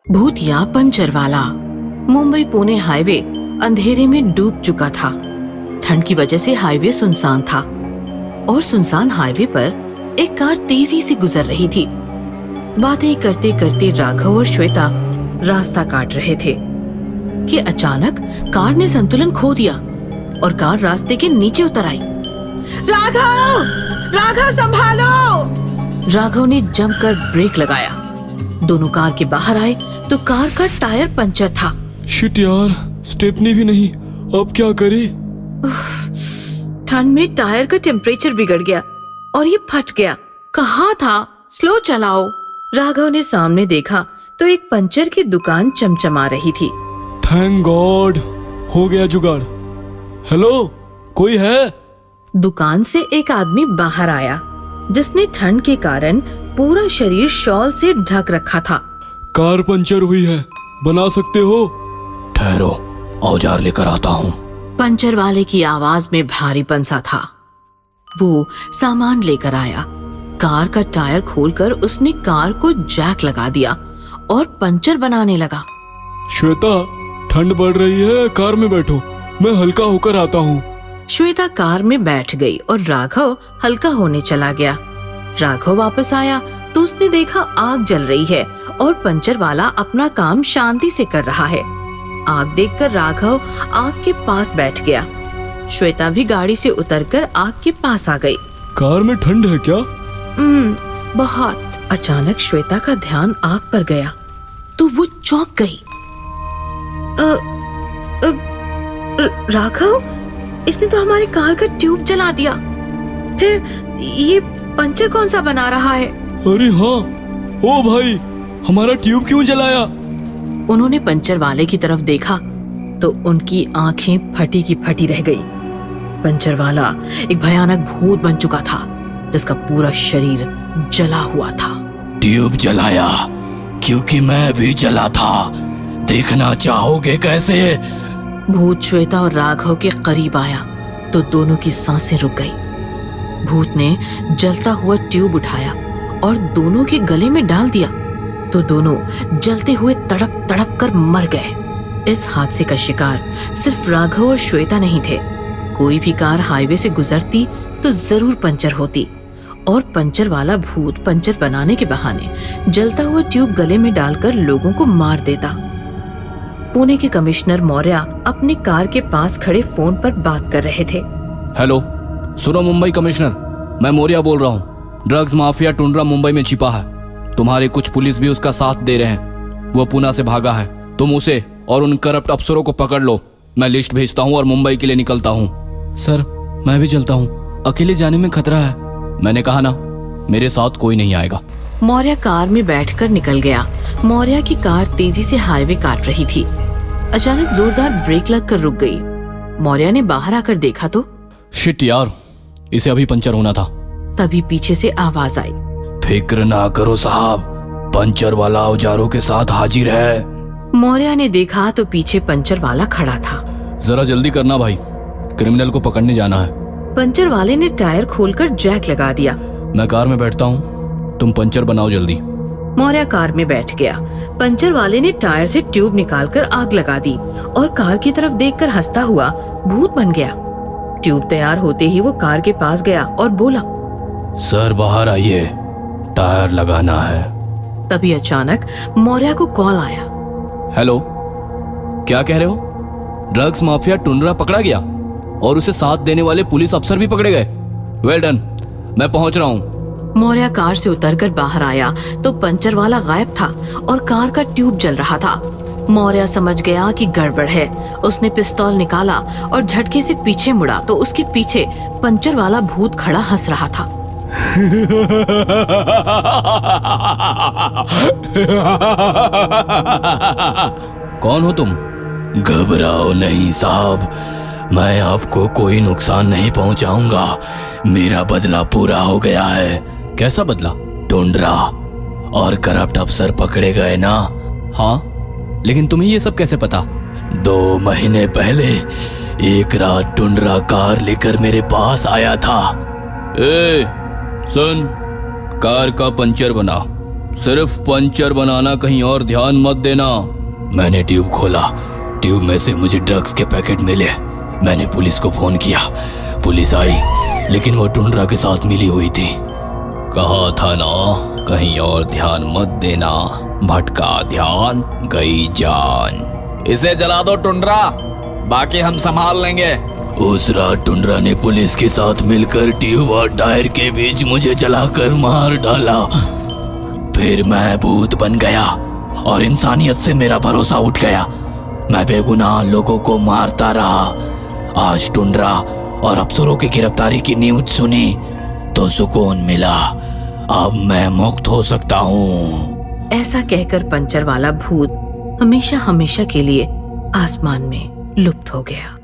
भूतिया पंचर वाला। मुंबई पुणे हाईवे अंधेरे में डूब चुका था। ठंड की वजह से हाईवे सुनसान था और सुनसान हाईवे पर एक कार तेजी से गुजर रही थी। बातें करते करते राघव और श्वेता रास्ता काट रहे थे कि अचानक कार ने संतुलन खो दिया और कार रास्ते के नीचे उतर आई। राघव, राघव संभालो! राघव ने जमकर ब्रेक लगाया। दोनों कार के बाहर आए तो कार का टायर पंचर था। शिट यार, स्टेपनी भी नहीं, अब क्या करे? ठंड में टायर का टेम्परेचर बिगड़ गया और ये फट गया। कहाँ था? स्लो चलाओ। राघव ने सामने देखा तो एक पंचर की दुकान चमचमा रही थी। थैंक गॉड, हो गया जुगाड़। हेलो, कोई है? दुकान से एक आदमी बाहर आया जिसने ठंड के कारण पूरा शरीर शॉल से ढक रखा था। कार पंचर हुई है, बना सकते हो? ठहरो, औजार लेकर आता हूँ। पंचर वाले की आवाज में भारीपन सा था। वो सामान लेकर आया। कार का टायर खोलकर उसने कार को जैक लगा दिया और पंचर बनाने लगा। श्वेता, ठंड बढ़ रही है, कार में बैठो, मैं हल्का होकर आता हूँ। श्वेता कार में बैठ गई और राघव हल्का होने चला गया। राघव वापस आया तो उसने देखा आग जल रही है और पंचर वाला अपना काम शांति से कर रहा है। आग देखकर राघव आग के पास बैठ गया। श्वेता भी गाड़ी से उतरकर आग के पास आ गई। कार में ठंड है क्या? बहुत। अचानक श्वेता का ध्यान आग पर गया तो वो चौंक गई। राघव, इसने तो हमारी कार का ट्यूब जला दिया। फिर ये पंचर कौन सा बना रहा है? अरे हाँ, ओ भाई, हमारा ट्यूब क्यों जलाया? उन्होंने पंचर वाले की तरफ देखा तो उनकी आंखें फटी की फटी रह गई। पंचर वाला एक भयानक भूत बन चुका था जिसका पूरा शरीर जला हुआ था। ट्यूब जलाया क्योंकि मैं भी जला था। देखना चाहोगे कैसे? भूत श्वेता और राघव के करीब आया तो दोनों की सांसें रुक गई। भूत ने जलता हुआ ट्यूब उठाया और दोनों के गले में डाल दिया तो दोनों जलते हुए तड़प तड़प कर मर गए। इस हादसे का शिकार सिर्फ राघव और श्वेता नहीं थे। कोई भी कार हाईवे से गुजरती तो जरूर पंचर होती और पंचर वाला भूत पंचर बनाने के बहाने जलता हुआ ट्यूब गले में डालकर लोगों को मार देता। पुणे के कमिश्नर मौर्य अपनी कार के पास खड़े फोन पर बात कर रहे थे। हेलो, सुनो मुंबई कमिश्नर, मैं मौर्य बोल रहा हूँ। ड्रग्स माफिया टुंड्रा मुंबई में छिपा है। तुम्हारे कुछ पुलिस भी उसका साथ दे रहे हैं। वो पुणे से भागा है। तुम उसे और उन करप्ट अफसरों को पकड़ लो। मैं लिस्ट भेजता हूँ और मुंबई के लिए निकलता हूँ। सर, मैं भी चलता हूँ, अकेले जाने में खतरा है। मैंने कहा ना, मेरे साथ कोई नहीं आएगा। मौर्य कार में बैठकर निकल गया। मौर्य की कार तेजी से हाईवे काट रही थी। अचानक जोरदार ब्रेक लगकर रुक गई। मौर्य ने बाहर आकर देखा तो शिट यार, इसे अभी पंचर होना था। तभी पीछे से आवाज आई। फिक्र ना करो साहब, पंचर वाला औजारों के साथ हाजिर है। मौर्य ने देखा तो पीछे पंचर वाला खड़ा था। जरा जल्दी करना भाई, क्रिमिनल को पकड़ने जाना है। पंचर वाले ने टायर खोलकर जैक लगा दिया। मैं कार में बैठता हूँ, तुम पंचर बनाओ जल्दी। मौर्य कार में बैठ गया। पंचर वाले ने टायर से ट्यूब निकालकर आग लगा दी और कार की तरफ देखकर हंसता हुआ भूत बन गया। ट्यूब तैयार होते ही वो कार के पास गया और बोला, सर बाहर आइए, टायर लगाना है। तभी अचानक मौर्य को कॉल आया। हेलो, क्या कह रहे हो? ड्रग्स माफिया टुंड्रा पकड़ा गया और उसे साथ देने वाले पुलिस अफसर भी पकड़े गए। वेल डन, मैं पहुंच रहा हूँ। मौर्य कार से उतरकर बाहर आया तो पंचर वाला गायब था और कार का ट्यूब जल रहा था। मौर्य समझ गया कि गड़बड़ है। उसने पिस्तौल निकाला और झटके से पीछे मुड़ा तो उसके पीछे पंचर वाला भूत खड़ा हंस रहा था। कौन हो तुम? घबराओ नहीं साहब, मैं आपको कोई नुकसान नहीं पहुंचाऊंगा। मेरा बदला पूरा हो गया है। कैसा बदला? टुंड्रा और करप्ट अफसर पकड़े गए ना? हाँ, लेकिन तुम्हें ये सब कैसे पता? 2 महीने पहले एक रात टुंड्रा कार लेकर मेरे पास आया था। ए, सुन, कार का पंचर बना, सिर्फ पंचर बनाना, कहीं और ध्यान मत देना। मैंने ट्यूब खोला, ट्यूब में से मुझे ड्रग्स के पैकेट मिले। मैंने पुलिस को फोन किया, पुलिस आई, लेकिन वो टुंड्रा के साथ मिली हुई थी। कहा था ना, कहीं और ध्यान मत देना, भटका ध्यान गई जान। इसे जला दो टुंड्रा, बाकी हम संभाल लेंगे। उस रात टुंड्रा ने पुलिस के साथ मिलकर ट्यूब और टायर के बीच मुझे जलाकर मार डाला। फिर मैं भूत बन गया और इंसानियत से मेरा भरोसा उठ गया। मैं बेगुनाह लोगों को मारता रहा। आज टुंड्रा और अफसरों की गिरफ्तारी की न्यूज़ सुनी तो सुकून मिला। अब मैं मुक्त हो सकता हूँ। ऐसा कहकर पंचर वाला भूत हमेशा हमेशा के लिए आसमान में लुप्त हो गया।